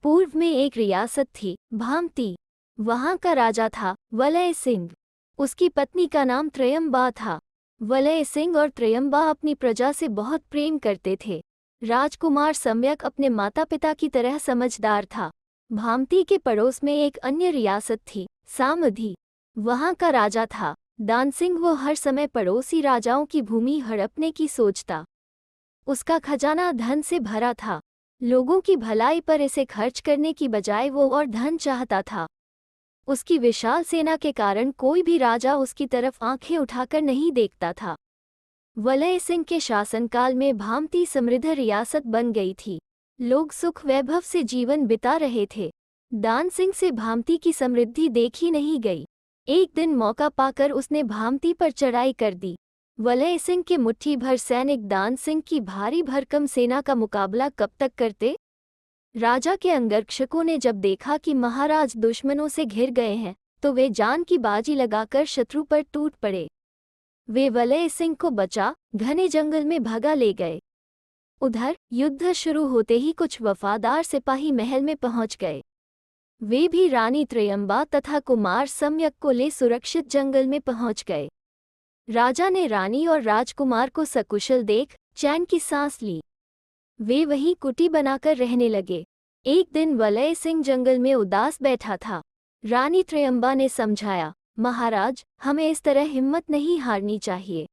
पूर्व में एक रियासत थी, भामती। वहां का राजा था वलय सिंह। उसकी पत्नी का नाम त्रयंबा था। वलय सिंह और त्रयंबा अपनी प्रजा से बहुत प्रेम करते थे। राजकुमार सम्यक अपने माता पिता की तरह समझदार था। भामती के पड़ोस में एक अन्य रियासत थी, सामधी। वहां का राजा था दानसिंह। वो हर समय पड़ोसी राजाओं की भूमि हड़पने की सोचता। उसका खजाना धन से भरा था। लोगों की भलाई पर इसे खर्च करने की बजाय वो और धन चाहता था। उसकी विशाल सेना के कारण कोई भी राजा उसकी तरफ आंखें उठाकर नहीं देखता था। वलय सिंह के शासनकाल में भामती समृद्ध रियासत बन गई थी। लोग सुख वैभव से जीवन बिता रहे थे। दान सिंह से भामती की समृद्धि देखी नहीं गई। एक दिन मौका पाकर उसने भामती पर चढ़ाई कर दी। वलय सिंह के मुट्ठी भर सैनिक दान सिंह की भारी भरकम सेना का मुकाबला कब तक करते? राजा के अंगरक्षकों ने जब देखा कि महाराज दुश्मनों से घिर गए हैं, तो वे जान की बाजी लगाकर शत्रु पर टूट पड़े। वे वलय सिंह को बचा घने जंगल में भगा ले गए। उधर युद्ध शुरू होते ही कुछ वफादार सिपाही महल में पहुंच गए। वे भी रानी त्रयंबा तथा कुमार सम्यक को ले सुरक्षित जंगल में पहुंच गए। राजा ने रानी और राजकुमार को सकुशल देख चैन की सांस ली। वे वहीं कुटी बनाकर रहने लगे। एक दिन वलय सिंह जंगल में उदास बैठा था। रानी त्रयंबा ने समझाया, महाराज, हमें इस तरह हिम्मत नहीं हारनी चाहिए।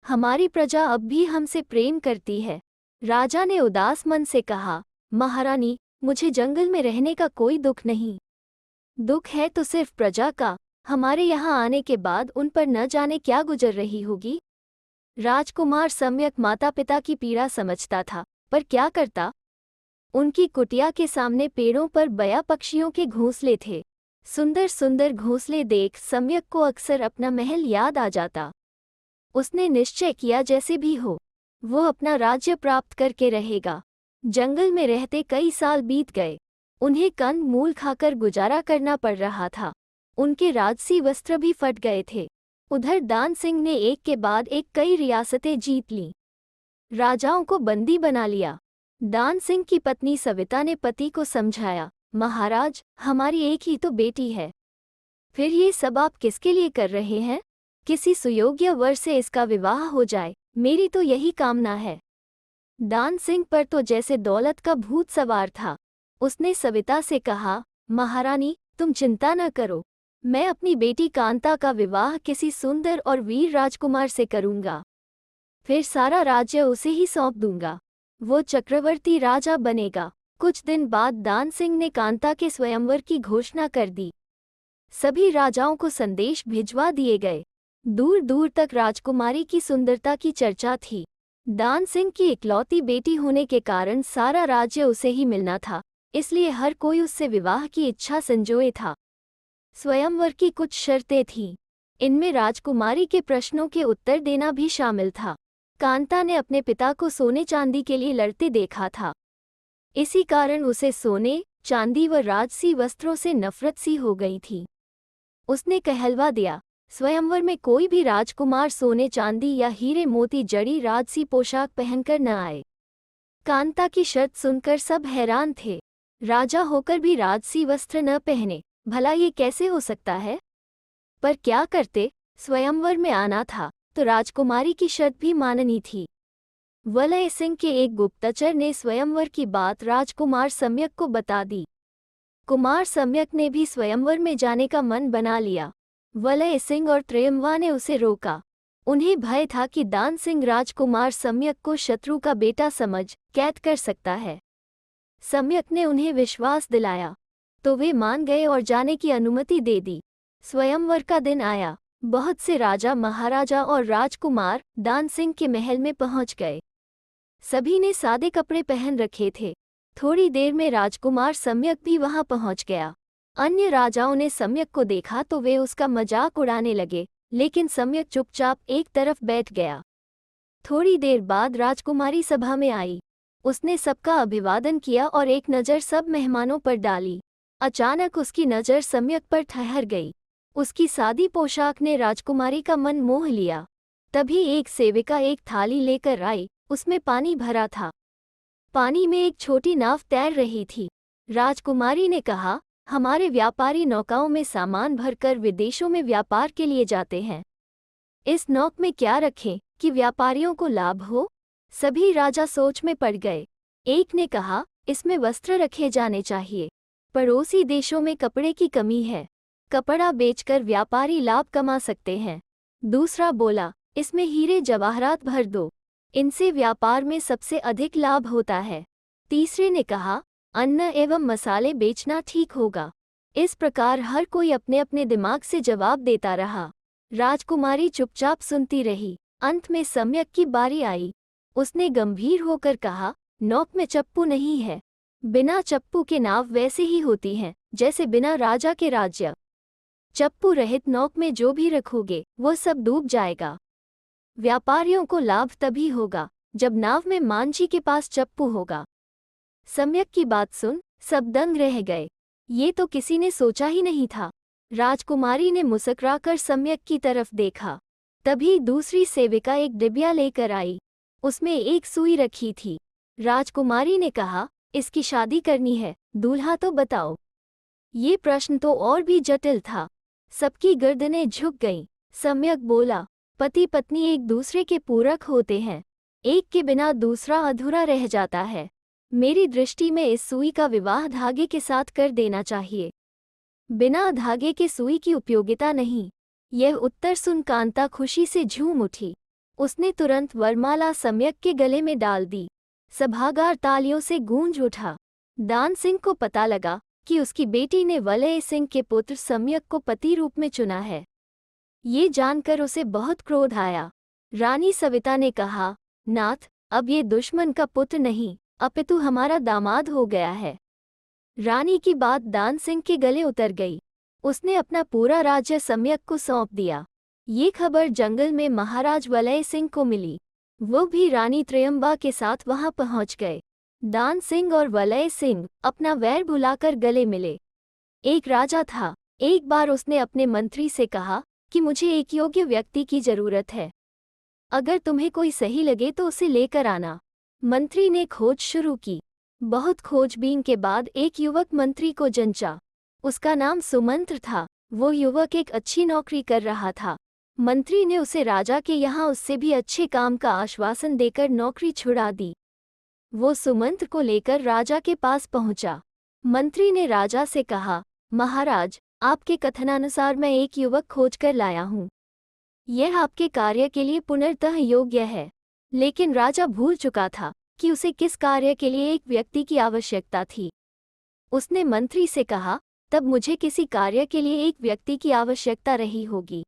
हमारी प्रजा अब भी हमसे प्रेम करती है। राजा ने उदास मन से कहा, महारानी, मुझे जंगल में रहने का कोई दुख नहीं। दुख है तो सिर्फ प्रजा का। हमारे यहाँ आने के बाद उन पर न जाने क्या गुजर रही होगी। राजकुमार सम्यक माता पिता की पीड़ा समझता था, पर क्या करता। उनकी कुटिया के सामने पेड़ों पर बया पक्षियों के घोंसले थे। सुंदर सुंदर घोंसले देख सम्यक को अक्सर अपना महल याद आ जाता। उसने निश्चय किया, जैसे भी हो वो अपना राज्य प्राप्त करके रहेगा। जंगल में रहते कई साल बीत गए। उन्हें कंद मूल खाकर गुजारा करना पड़ रहा था। उनके राजसी वस्त्र भी फट गए थे। उधर दान सिंह ने एक के बाद एक कई रियासतें जीत लीं। राजाओं को बंदी बना लिया। दान सिंह की पत्नी सविता ने पति को समझाया, महाराज, हमारी एक ही तो बेटी है। फिर ये सब आप किसके लिए कर रहे हैं? किसी सुयोग्य वर से इसका विवाह हो जाए, मेरी तो यही कामना है। दान सिंह पर तो जैसे दौलत का भूत सवार था। उसने सविता से कहा, महारानी, तुम चिंता न करो। मैं अपनी बेटी कांता का विवाह किसी सुंदर और वीर राजकुमार से करूंगा। फिर सारा राज्य उसे ही सौंप दूंगा। वो चक्रवर्ती राजा बनेगा। कुछ दिन बाद दान सिंह ने कांता के स्वयंवर की घोषणा कर दी। सभी राजाओं को संदेश भिजवा दिए गए। दूर दूर तक राजकुमारी की सुंदरता की चर्चा थी। दान सिंह की इकलौती बेटी होने के कारण सारा राज्य उसे ही मिलना था, इसलिए हर कोई उससे विवाह की इच्छा संजोए था। स्वयंवर की कुछ शर्तें थीं। इनमें राजकुमारी के प्रश्नों के उत्तर देना भी शामिल था। कांता ने अपने पिता को सोने चांदी के लिए लड़ते देखा था। इसी कारण उसे सोने, चांदी व राजसी वस्त्रों से नफरत सी हो गई थी। उसने कहलवा दिया, स्वयंवर में कोई भी राजकुमार सोने चांदी या हीरे मोती जड़ी राजसी पोशाक पहनकर न आए। कांता की शर्त सुनकर सब हैरान थे। राजा होकर भी राजसी वस्त्र न पहने, भला ये कैसे हो सकता है? पर क्या करते, स्वयंवर में आना था तो राजकुमारी की शर्त भी माननी थी। वलय सिंह के एक गुप्तचर ने स्वयंवर की बात राजकुमार सम्यक को बता दी। कुमार सम्यक ने भी स्वयंवर में जाने का मन बना लिया। वलय सिंह और त्रयंबा ने उसे रोका। उन्हें भय था कि दान सिंह राजकुमार सम्यक को शत्रु का बेटा समझ कैद कर सकता है। सम्यक ने उन्हें विश्वास दिलाया तो वे मान गए और जाने की अनुमति दे दी। स्वयंवर का दिन आया। बहुत से राजा, महाराजा और राजकुमार दान सिंह के महल में पहुंच गए। सभी ने सादे कपड़े पहन रखे थे। थोड़ी देर में राजकुमार सम्यक भी वहां पहुंच गया। अन्य राजाओं ने सम्यक को देखा तो वे उसका मजाक उड़ाने लगे, लेकिन सम्यक चुपचाप एक तरफ बैठ गया। थोड़ी देर बाद राजकुमारी सभा में आई। उसने सबका अभिवादन किया और एक नज़र सब मेहमानों पर डाली। अचानक उसकी नज़र सम्यक पर ठहर गई। उसकी सादी पोशाक ने राजकुमारी का मन मोह लिया। तभी एक सेविका एक थाली लेकर आई। उसमें पानी भरा था। पानी में एक छोटी नाव तैर रही थी। राजकुमारी ने कहा, हमारे व्यापारी नौकाओं में सामान भरकर विदेशों में व्यापार के लिए जाते हैं। इस नौक में क्या रखें कि व्यापारियों को लाभ हो? सभी राजा सोच में पड़ गए। एक ने कहा, इसमें वस्त्र रखे जाने चाहिए। पड़ोसी देशों में कपड़े की कमी है, कपड़ा बेचकर व्यापारी लाभ कमा सकते हैं। दूसरा बोला, इसमें हीरे जवाहरात भर दो, इनसे व्यापार में सबसे अधिक लाभ होता है। तीसरे ने कहा, अन्न एवं मसाले बेचना ठीक होगा। इस प्रकार हर कोई अपने अपने दिमाग से जवाब देता रहा। राजकुमारी चुपचाप सुनती रही। अंत में सम्यक की बारी आई। उसने गंभीर होकर कहा, नौक में चप्पू नहीं है। बिना चप्पू के नाव वैसे ही होती हैं जैसे बिना राजा के राज्य। चप्पू रहित नौक में जो भी रखोगे वो सब डूब जाएगा। व्यापारियों को लाभ तभी होगा जब नाव में मांझी के पास चप्पू होगा। सम्यक की बात सुन सब दंग रह गए। ये तो किसी ने सोचा ही नहीं था। राजकुमारी ने मुस्कुराकर सम्यक की तरफ देखा। तभी दूसरी सेविका एक डिबिया लेकर आई। उसमें एक सुई रखी थी। राजकुमारी ने कहा, इसकी शादी करनी है, दूल्हा तो बताओ। ये प्रश्न तो और भी जटिल था। सबकी गर्दनें झुक गईं। सम्यक बोला, पति पत्नी एक दूसरे के पूरक होते हैं, एक के बिना दूसरा अधूरा रह जाता है। मेरी दृष्टि में इस सुई का विवाह धागे के साथ कर देना चाहिए। बिना धागे के सुई की उपयोगिता नहीं। यह उत्तर सुन कांता खुशी से झूम उठी। उसने तुरंत वरमाला सम्यक के गले में डाल दी। सभागार तालियों से गूंज उठा। दान सिंह को पता लगा कि उसकी बेटी ने वलय सिंह के पुत्र सम्यक को पति रूप में चुना है। ये जानकर उसे बहुत क्रोध आया। रानी सविता ने कहा, नाथ, अब ये दुश्मन का पुत्र नहीं अपितु हमारा दामाद हो गया है। रानी की बात दान सिंह के गले उतर गई। उसने अपना पूरा राज्य सम्यक को सौंप दिया। ये खबर जंगल में महाराज वलय सिंह को मिली। वो भी रानी त्रयंबा के साथ वहां पहुंच गए। दान सिंह और वलय सिंह अपना वैर भुलाकर गले मिले। एक राजा था। एक बार उसने अपने मंत्री से कहा कि मुझे एक योग्य व्यक्ति की जरूरत है। अगर तुम्हें कोई सही लगे तो उसे लेकर आना। मंत्री ने खोज शुरू की। बहुत खोजबीन के बाद एक युवक मंत्री को जंचा। उसका नाम सुमंत्र था। वो युवक एक अच्छी नौकरी कर रहा था। मंत्री ने उसे राजा के यहाँ उससे भी अच्छे काम का आश्वासन देकर नौकरी छुड़ा दी। वो सुमंत्र को लेकर राजा के पास पहुंचा। मंत्री ने राजा से कहा, महाराज, आपके कथनानुसार मैं एक युवक खोज कर लाया हूँ। यह आपके कार्य के लिए पुनर्तः योग्य है। लेकिन राजा भूल चुका था कि उसे किस कार्य के लिए एक व्यक्ति की आवश्यकता थी। उसने मंत्री से कहा, तब मुझे किसी कार्य के लिए एक व्यक्ति की आवश्यकता रही होगी,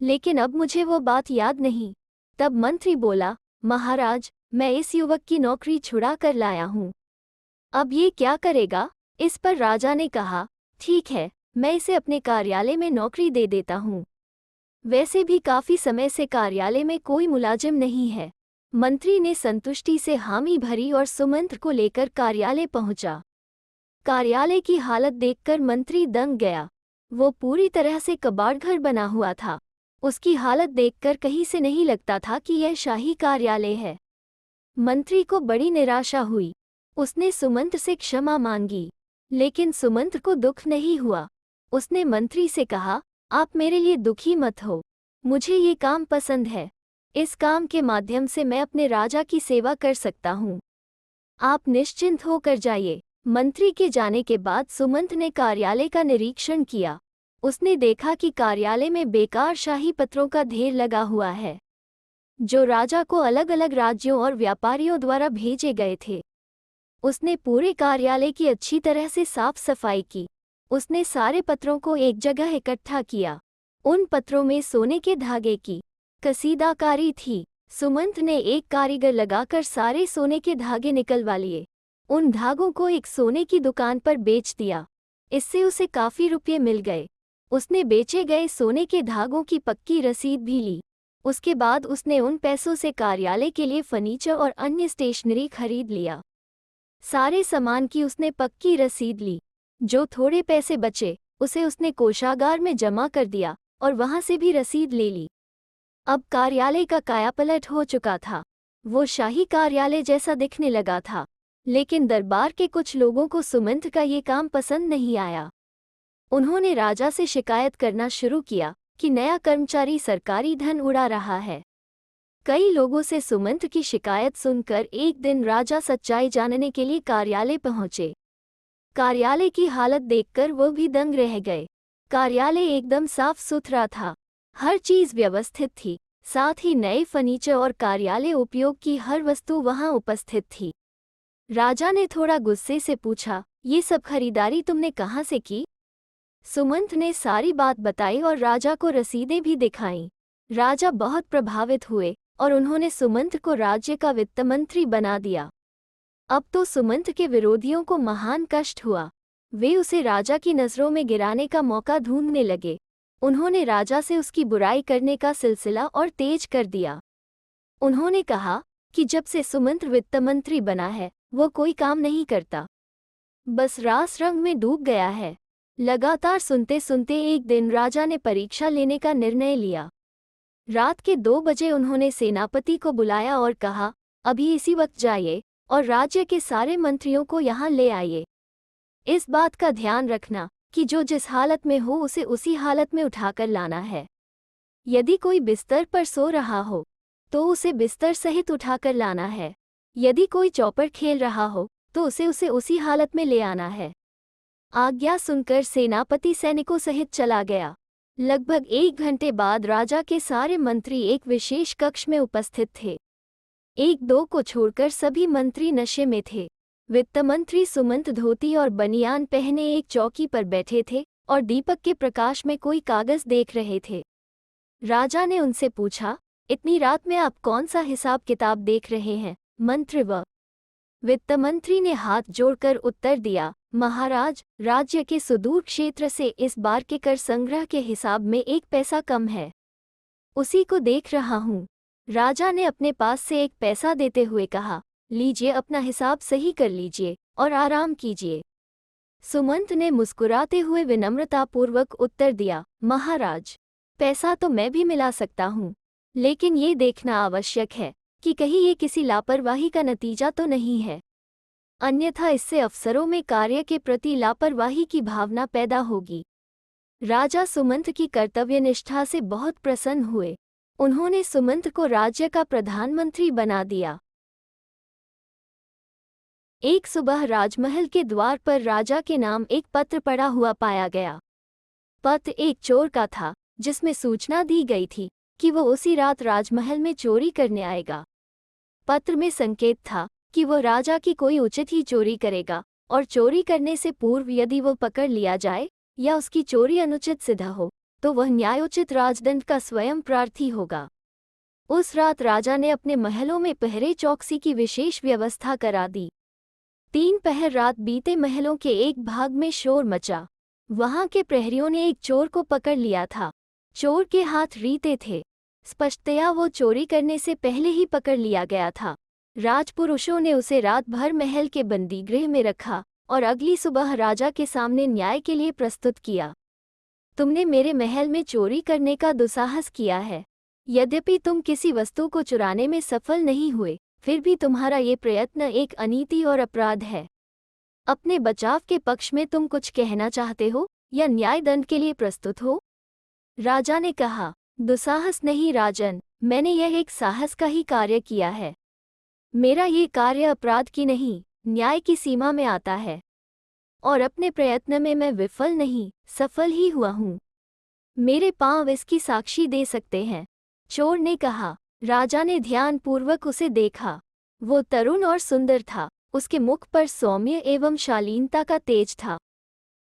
लेकिन अब मुझे वो बात याद नहीं। तब मंत्री बोला, महाराज, मैं इस युवक की नौकरी छुड़ा कर लाया हूँ। अब ये क्या करेगा? इस पर राजा ने कहा, ठीक है, मैं इसे अपने कार्यालय में नौकरी दे देता हूँ। वैसे भी काफी समय से कार्यालय में कोई मुलाजिम नहीं है। मंत्री ने संतुष्टि से हामी भरी और सुमंत्र को लेकर कार्यालय पहुंचा। कार्यालय की हालत देखकर मंत्री दंग गया। वो पूरी तरह से कबाड़घर बना हुआ था। उसकी हालत देखकर कहीं से नहीं लगता था कि यह शाही कार्यालय है। मंत्री को बड़ी निराशा हुई। उसने सुमंत्र से क्षमा मांगी, लेकिन सुमंत्र को दुख नहीं हुआ। उसने मंत्री से कहा, आप मेरे लिए दुखी मत हो, मुझे ये काम पसंद है। इस काम के माध्यम से मैं अपने राजा की सेवा कर सकता हूँ। आप निश्चिंत होकर जाइए। मंत्री के जाने के बाद सुमंत्र ने कार्यालय का निरीक्षण किया। उसने देखा कि कार्यालय में बेकार शाही पत्रों का ढेर लगा हुआ है, जो राजा को अलग अलग राज्यों और व्यापारियों द्वारा भेजे गए थे। उसने पूरे कार्यालय की अच्छी तरह से साफ सफाई की। उसने सारे पत्रों को एक जगह इकट्ठा किया। उन पत्रों में सोने के धागे की कसीदाकारी थी। सुमंत्र ने एक कारीगर लगाकर सारे सोने के धागे निकलवा लिए। उन धागों को एक सोने की दुकान पर बेच दिया। इससे उसे काफी रुपये मिल गए। उसने बेचे गए सोने के धागों की पक्की रसीद भी ली। उसके बाद उसने उन पैसों से कार्यालय के लिए फर्नीचर और अन्य स्टेशनरी खरीद लिया। सारे सामान की उसने पक्की रसीद ली। जो थोड़े पैसे बचे उसे उसने कोषागार में जमा कर दिया और वहां से भी रसीद ले ली। अब कार्यालय का कायापलट हो चुका था। वो शाही कार्यालय जैसा दिखने लगा था। लेकिन दरबार के कुछ लोगों को सुमंत का ये काम पसंद नहीं आया। उन्होंने राजा से शिकायत करना शुरू किया कि नया कर्मचारी सरकारी धन उड़ा रहा है। कई लोगों से सुमंत की शिकायत सुनकर एक दिन राजा सच्चाई जानने के लिए कार्यालय पहुंचे। कार्यालय की हालत देखकर वो भी दंग रह गए। कार्यालय एकदम साफ सुथरा था, हर चीज व्यवस्थित थी, साथ ही नए फर्नीचर और कार्यालय उपयोग की हर वस्तु वहां उपस्थित थी। राजा ने थोड़ा गुस्से से पूछा, ये सब खरीदारी तुमने कहाँ से की? सुमंत ने सारी बात बताई और राजा को रसीदें भी दिखाईं। राजा बहुत प्रभावित हुए और उन्होंने सुमंत को राज्य का वित्त मंत्री बना दिया। अब तो सुमंत के विरोधियों को महान कष्ट हुआ। वे उसे राजा की नज़रों में गिराने का मौका ढूंढने लगे। उन्होंने राजा से उसकी बुराई करने का सिलसिला और तेज कर दिया। उन्होंने कहा कि जब से सुमंत वित्त मंत्री बना है वो कोई काम नहीं करता, बस रास रंग में डूब गया है। लगातार सुनते सुनते एक दिन राजा ने परीक्षा लेने का निर्णय लिया। रात के 2 बजे उन्होंने सेनापति को बुलाया और कहा, अभी इसी वक्त जाइए और राज्य के सारे मंत्रियों को यहाँ ले आइए। इस बात का ध्यान रखना कि जो जिस हालत में हो उसे उसी हालत में उठाकर लाना है। यदि कोई बिस्तर पर सो रहा हो तो उसे बिस्तर सहित उठाकर लाना है। यदि कोई चौपड़ खेल रहा हो तो उसे उसी हालत में ले आना है। आज्ञा सुनकर सेनापति सैनिकों सहित चला गया। लगभग 1 घंटे बाद राजा के सारे मंत्री एक विशेष कक्ष में उपस्थित थे। 1-2 को छोड़कर सभी मंत्री नशे में थे। वित्त मंत्री सुमंत धोती और बनियान पहने एक चौकी पर बैठे थे और दीपक के प्रकाश में कोई कागज देख रहे थे। राजा ने उनसे पूछा, इतनी रात में आप कौन सा हिसाब किताब देख रहे हैं मंत्री? वित्त मंत्री ने हाथ जोड़कर उत्तर दिया, महाराज, राज्य के सुदूर क्षेत्र से इस बार के कर संग्रह के हिसाब में 1 पैसा कम है, उसी को देख रहा हूँ। राजा ने अपने पास से 1 पैसा देते हुए कहा, लीजिए, अपना हिसाब सही कर लीजिए और आराम कीजिए। सुमंत ने मुस्कुराते हुए विनम्रतापूर्वक उत्तर दिया, महाराज, पैसा तो मैं भी मिला सकता हूँ, लेकिन ये देखना आवश्यक है कि कहीं ये किसी लापरवाही का नतीजा तो नहीं है, अन्यथा इससे अफसरों में कार्य के प्रति लापरवाही की भावना पैदा होगी। राजा सुमंत की कर्तव्यनिष्ठा से बहुत प्रसन्न हुए। उन्होंने सुमंत को राज्य का प्रधानमंत्री बना दिया। एक सुबह राजमहल के द्वार पर राजा के नाम एक पत्र पड़ा हुआ पाया गया। पत्र एक चोर का था, जिसमें सूचना दी गई थी कि वो उसी रात राजमहल में चोरी करने आएगा। पत्र में संकेत था कि वो राजा की कोई उचित ही चोरी करेगा और चोरी करने से पूर्व यदि वो पकड़ लिया जाए या उसकी चोरी अनुचित सिद्ध हो तो वह न्यायोचित राजदंड का स्वयं प्रार्थी होगा। उस रात राजा ने अपने महलों में पहरे चौकसी की विशेष व्यवस्था करा दी। 3 पहर रात बीते महलों के एक भाग में शोर मचा। वहां के प्रहरियों ने एक चोर को पकड़ लिया था। चोर के हाथ रीते थे, स्पष्टतया वो चोरी करने से पहले ही पकड़ लिया गया था। राजपुरुषों ने उसे रात भर महल के बंदीगृह में रखा और अगली सुबह राजा के सामने न्याय के लिए प्रस्तुत किया। तुमने मेरे महल में चोरी करने का दुस्साहस किया है। यद्यपि तुम किसी वस्तु को चुराने में सफल नहीं हुए, फिर भी तुम्हारा ये प्रयत्न एक अनीति और अपराध है। अपने बचाव के पक्ष में तुम कुछ कहना चाहते हो या न्याय दंड के लिए प्रस्तुत हो? राजा ने कहा, दुस्साहस नहीं राजन, मैंने यह एक साहस का ही कार्य किया है। मेरा ये कार्य अपराध की नहीं, न्याय की सीमा में आता है और अपने प्रयत्न में मैं विफल नहीं, सफल ही हुआ हूँ। मेरे पांव इसकी साक्षी दे सकते हैं। चोर ने कहा। राजा ने ध्यानपूर्वक उसे देखा। वो तरुण और सुंदर था। उसके मुख पर सौम्य एवं शालीनता का तेज था।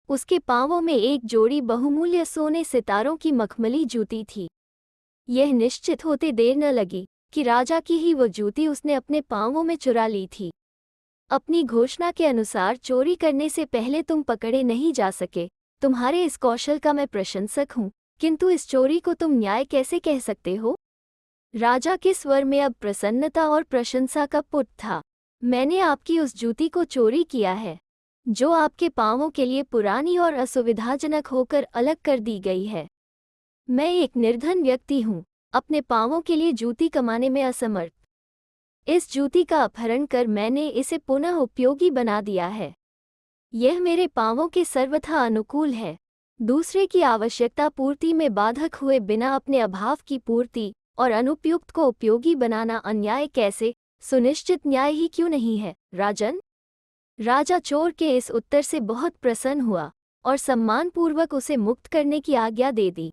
उसके पांवों में एक जोड़ी बहुमूल्य सोने सितारों की मखमली जूती थी। यह निश्चित होते देर न लगी कि राजा की ही वो जूती उसने अपने पांवों में चुरा ली थी। अपनी घोषणा के अनुसार चोरी करने से पहले तुम पकड़े नहीं जा सके। तुम्हारे इस कौशल का मैं प्रशंसक हूँ, किंतु इस चोरी को तुम न्याय कैसे कह सकते हो? राजा के स्वर में अब प्रसन्नता और प्रशंसा का पुट था। मैंने आपकी उस जूती को चोरी किया है, जो आपके पांवों के लिए पुरानी और असुविधाजनक होकर अलग कर दी गई है। मैं एक निर्धन व्यक्ति हूँ, अपने पांवों के लिए जूती कमाने में असमर्थ। इस जूती का अपहरण कर मैंने इसे पुनः उपयोगी बना दिया है। यह मेरे पांवों के सर्वथा अनुकूल है। दूसरे की आवश्यकता पूर्ति में बाधक हुए बिना अपने अभाव की पूर्ति और अनुपयुक्त को उपयोगी बनाना अन्याय कैसे, सुनिश्चित न्याय ही क्यों नहीं है, राजन? राजा चोर के इस उत्तर से बहुत प्रसन्न हुआ और सम्मानपूर्वक उसे मुक्त करने की आज्ञा दे दी।